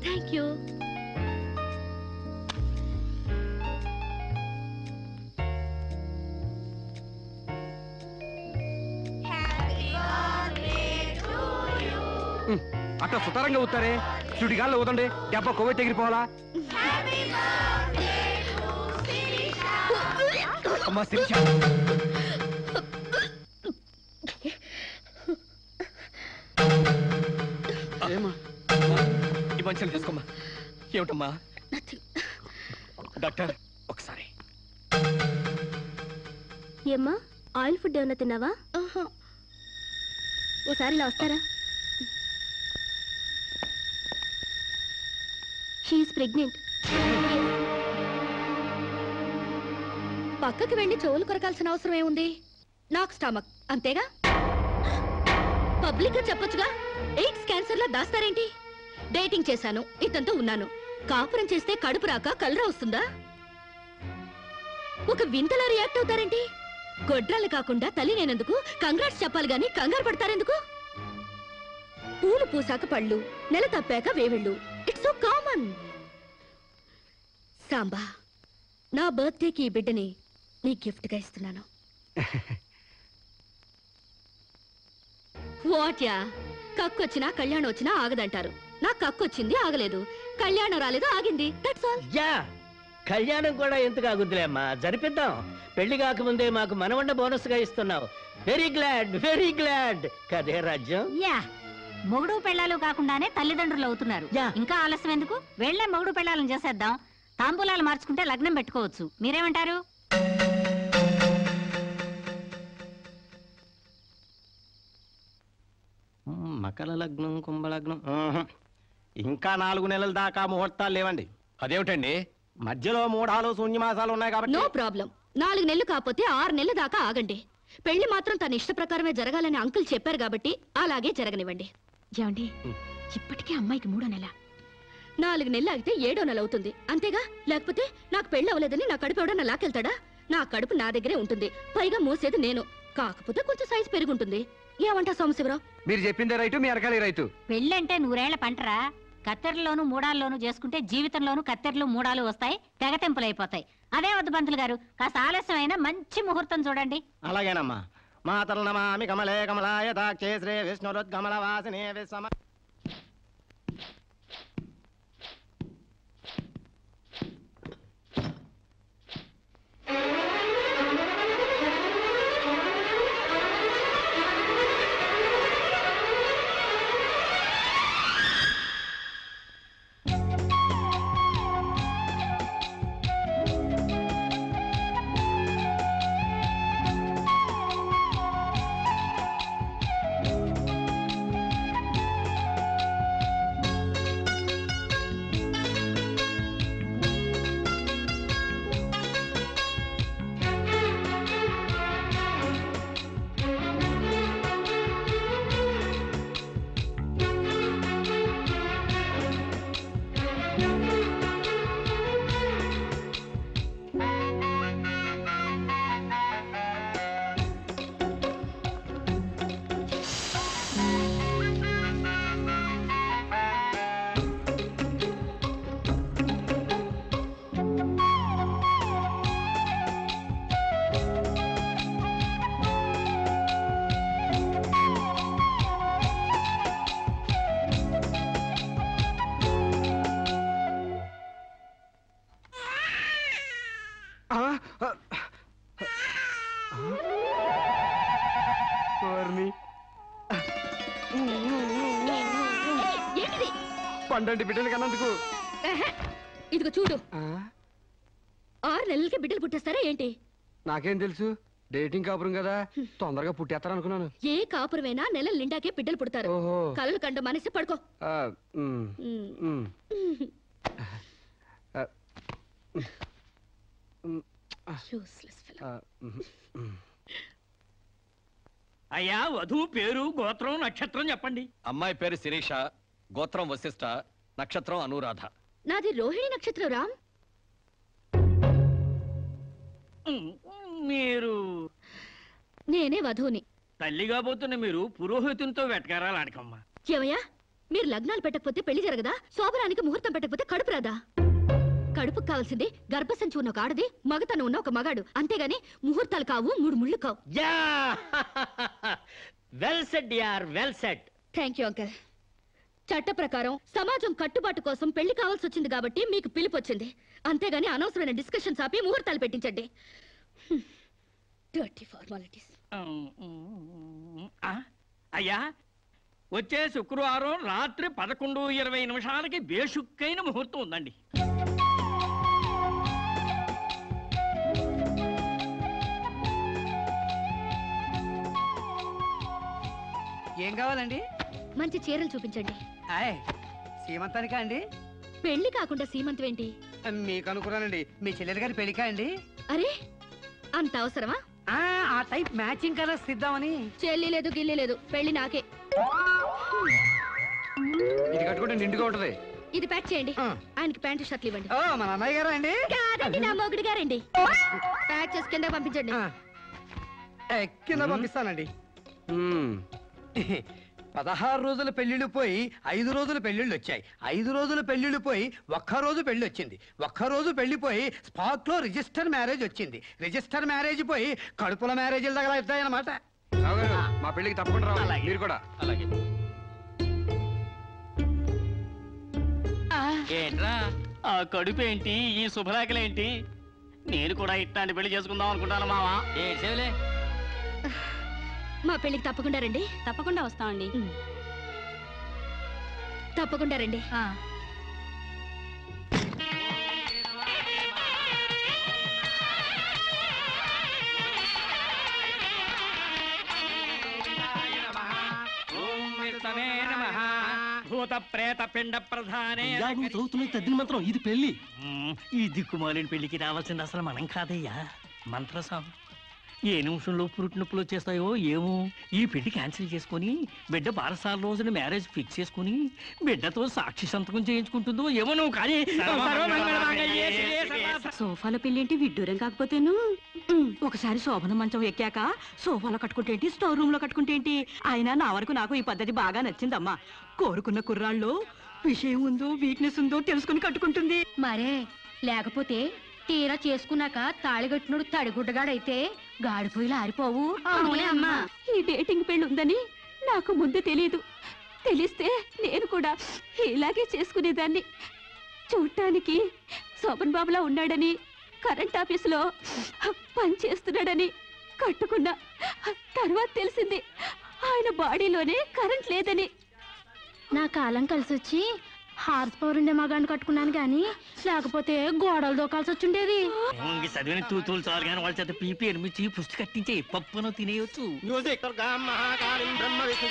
Thank you. అట్లా సుతారంగా ఊతారే, చుడిగాల్లో ఊదండి, దెబ్బ కొవ్వె తెగిరిపోవాలా? అమ్మా శిరీష, ఈ మంచిని తీసుకోమ్మా. ఏమిటమ్మా? డాక్టర్ ఒకసారి. ఏమ్మా, ఆయిల్ ఫుడ్ ఏమన్నా తిన్నావా? ఓసారి ఇలా వస్తారా? She is pregnant. పక్కకి వెళ్ళి చెవులు కొరకాల్సిన అవసరం ఏముంది? నాకు స్టమక్ అంతేగా. పబ్లిక్ గా చెప్పొచ్చుగా. ఎయిడ్స్ క్యాన్సర్ లా దాస్తారేంటి? డేటింగ్ చేశాను, ఇతంతో ఉన్నాను. కాపురం చేస్తే కడుపు రాక కలరా వస్తుందా? ఒక వింతలా రియాక్ట్ అవుతారేంటి? గొడ్రాలు కాకుండా తల్లి నేనందుకు కంగ్రాట్స్ చెప్పాలి గాని కంగారు పడతారెందుకు? పూలు పూసాక పళ్ళు, నెల తప్పాక వేవిళ్ళు. It's so common. సాంబా, నా బర్త్డేకి ఈ బిడ్డని నీ గిఫ్ట్ గా ఇస్తున్నాను. వాట్యా, కక్కొచ్చినా కళ్యాణం వచ్చినా ఆగదంటారు. నాకు కక్కొచ్చింది, ఆగలేదు. కళ్యాణం రాలేదు, ఆగింది. That's all. యా, కళ్యాణం కూడా ఎందుకు ఆగుద్దులే అమ్మా, జరిపిద్దాం. పెళ్లి కాకముందే మాకు మనవండ బోనస్ గా ఇస్తున్నావు. వెరీ గ్లాడ్ కదే రాజ్యం. యా, మొగుడు పెళ్ళాలు కాకుండానే తల్లిదండ్రులు అవుతున్నారు. ఇంకా ఆలస్యం ఎందుకు? వెళ్లే మొగుడు పెళ్ళాలను చేసేద్దాం. తాంబూలాలు మార్చుకుంటే లగ్నం పెట్టుకోవచ్చు. మీరేమంటారు? మకర లగ్నం, కుంభలగ్నం. ఇంకా 4 నెలల దాకా ముహూర్తాలు లేవండి. అదేమిటండి? మధ్యలో 3 శూన్యమాసాలు ఉన్నాయి కాబట్టి. No problem. 4 నెలలు కాకపోతే 6 నెలల దాకా ఆగండి. పెళ్లి మాత్రం తన ఇష్ట ప్రకారమే జరగాలని అంకుల్ చెప్పారు కాబట్టి అలాగే జరగనివ్వండి. ఏమండి, ఇప్పటికే అమ్మాయికి 3వ నెల. 4 నెలలు ఆగితే 7వ నెల అవుతుంది, అంతేగా? లేకపోతే నాకు పెళ్లి అవ్వలేదని నా కడుపు ఎవడన్నా లాకెళ్తాడా? నా కడుపు నా దగ్గరే ఉంటుంది, పైగా మోసేది నేను. కాకపోతే కొంచెం సైజు పెరుగుంటుంది. ఏమంటా సోమశివరావు? మీరు చెప్పిందే రైతు, మీ అరకాలి రైతు. పెళ్ళంటే 100 ఏళ్ల పంటరా. కత్తెరలోను మూడాల్లోనూ చేసుకుంటే జీవితంలోనూ కత్తెరలు మూడాలు వస్తాయి, తెగతెంపులైపోతాయి. అదే వద్దు పంతులు గారు, కాస్త ఆలస్యమైన మంచి ముహూర్తం చూడండి. అలాగేనమ్మా. మాతలు నమామి కమలే కమలాయ దాక్షే శ్రీ విష్ణురుద్గమల వాసినే విశ్వమ. పండంటి బిడ్డలు కన్నందుకు. ఇదిగో చూడు, 6 నెలలకి బిడ్డలు పుట్టేస్తారా ఏంటి? నాకేం తెలుసు, డేటింగ్ కాపురం కదా, తొందరగా పుట్టేస్తారు అనుకున్నాను. ఏ కాపురమైనా నెలల నిండాకే బిడ్డలు పుడతారు. కలలు కండ మనసి పడుకో. అయ్యా, వధువు పేరు, గోత్రం, నక్షత్రం చెప్పండి. అమ్మాయి పేరు శిరీష, గోత్రం వశిష్ఠ, నక్షత్రం అనురాధ. నాది రోహిణి నక్షత్రం. రామ్, మీరు? నేనే వధువుని. తల్లిగా పోతున్న మీరు పురోహితునితో వెటకారాలు ఆడకమ్మా. ఏమయ్యా, మీరు లగ్నాలు పెట్టకపోతే పెళ్లి జరగదా? శోభనానికి ముహూర్తం పెట్టకపోతే కడుపు రాదా? కడుపుకు కావాల్సింది గర్భసంచి ఉన్న ఒక ఆడది, మగతను ఉన్న ఒక మగాడు, అంతేగాని ముహూర్తాలు కావు, 3 ముళ్ళు కావు. వెల్ సెడ్ యార్, well said. Thank you uncle. చట్ట ప్రకారం సమాజం కట్టుబాటు కోసం పెళ్లి కావాల్సి వచ్చింది కాబట్టి మీకు పిలుపు వచ్చింది, అంతేగాని అనవసరమైన డిస్కషన్స్ ఆపి ముహూర్తాలు పెట్టించండి. Dirty formalities. అయ్యా, వచ్చే శుక్రవారం రాత్రి 11:20 బేషుక్కైన ముహూర్తం ఉందండి. ఏం కావాలండి? మంచి చీరలు చూపించండి. సీమంతానికా అండి? పెళ్లి కాకుండా సీమంతం ఏంటి? మీకు అనుకున్నానండి, మీ చెల్లెలు గారి పెళ్లికా అండి? అరే, అంత అవసరమా? ఆ టైప్ మ్యాచింగ్ కలర్స్ ఇద్దామని. చెల్లి లేదు, గిల్లి లేదు, పెళ్లి నాకే. ఇది కట్టుకుంటే నిండుగా ఉంటది. ఇది ప్యాక్ చేయండి. ఆయనకి ప్యాంటు షర్ట్లు ఇవ్వండి. ఓ, మన అన్నయ్య గారా అండి? కాదండి, నా మొగుడు గారండి. ప్యాక్ చేసి కింద పంపించండి. కింద పంపిస్తానండి. 16 రోజుల పెళ్లిళ్ళు పోయి 5 రోజుల పెళ్లిళ్ళు వచ్చాయి. 5 రోజుల పెళ్లిళ్ళు పోయి ఒక్కరోజు పెళ్లి వచ్చింది. ఒక్కరోజు పెళ్లిపోయి స్పాట్ లో రిజిస్టర్ మ్యారేజ్ వచ్చింది. రిజిస్టర్ మ్యారేజ్ పోయి కడుపుల మ్యారేజీలు తగలవుతాయన్నమాట. మా పెళ్లికి తప్పకుండా రావాలి. మీరు కూడా అలాగే. ఏంట్రా ఆ కడుపేంటి, ఈ శుభలేఖలేంటి? నేను కూడా ఇట్లాంటి పెళ్లి చేసుకుందాం అనుకుంటాను మావా. ఏలే, మా పెళ్లికి తప్పకుండా రండి. తప్పకుండా వస్తామండి. తప్పకుండా రండి. భూత ప్రేత పిండ ప్రధానే. తద్దిన మంత్రం ఇది పెళ్లి. ఈ దిక్కుమాలిన పెళ్లికి రావాల్సింది అసలు మనం కాదయ్యా, మంత్రసాం. ఏ నిమిషంలో పురుటి నొప్పులు వచ్చేస్తాయో ఏమో. ఈ పెళ్లి క్యాన్సిల్ చేసుకుని బిడ్డ 12 రోజున మ్యారేజ్ ఫిక్స్ చేసుకుని బిడ్డతో సాక్షి సంతకం చేయించుకుంటుందో ఏమో. నువ్వు కానీ సోఫాలో పెళ్ళేంటి విడ్డూరం కాకపోతేను. ఒకసారి శోభన మంచం ఎక్కాక సోఫాలో కట్టుకుంటేంటి, స్టోర్ రూమ్ లో కట్టుకుంటేంటి. అయినా నా వరకు నాకు ఈ పద్ధతి బాగా నచ్చిందమ్మా. కోరుకున్న కుర్రాళ్ళు విషయం ఉందో వీక్నెస్ ఉందో తెలుసుకుని కట్టుకుంటుంది. మరే లేకపోతే తీరా చేసుకున్నాక తాళిగట్టినోడు తడిగుడ్డగాడైతే గాడిపోయిలు ఆరిపోవు. అవునే అమ్మా. ఈ డేటింగ్ పెళ్లి ఉందని నాకు ముందే తెలియదు. తెలిస్తే నేను కూడా ఇలాగే చేసుకునేదాన్ని. చూడటానికి శోభన్ బాబులా ఉన్నాడని, కరెంట్ ఆఫీసులో పని చేస్తున్నాడని కట్టుకున్నా. తర్వాత తెలిసింది ఆయన బాడీలోనే కరెంట్ లేదని. నా కాలం కలిసి వచ్చి హార్స్ పవర్ ఉండే మగాన్ని కట్టుకున్నాను గాని లేకపోతే గోడలు దూకాల్సి వచ్చిండేది. చదివిన తూతులు చాలు కానీ వాళ్ళ చేత పీపీ ఎనిమిచ్చి పుష్టి కట్టించే పప్పును తినేయొచ్చు. బ్రహ్మ విష్ణు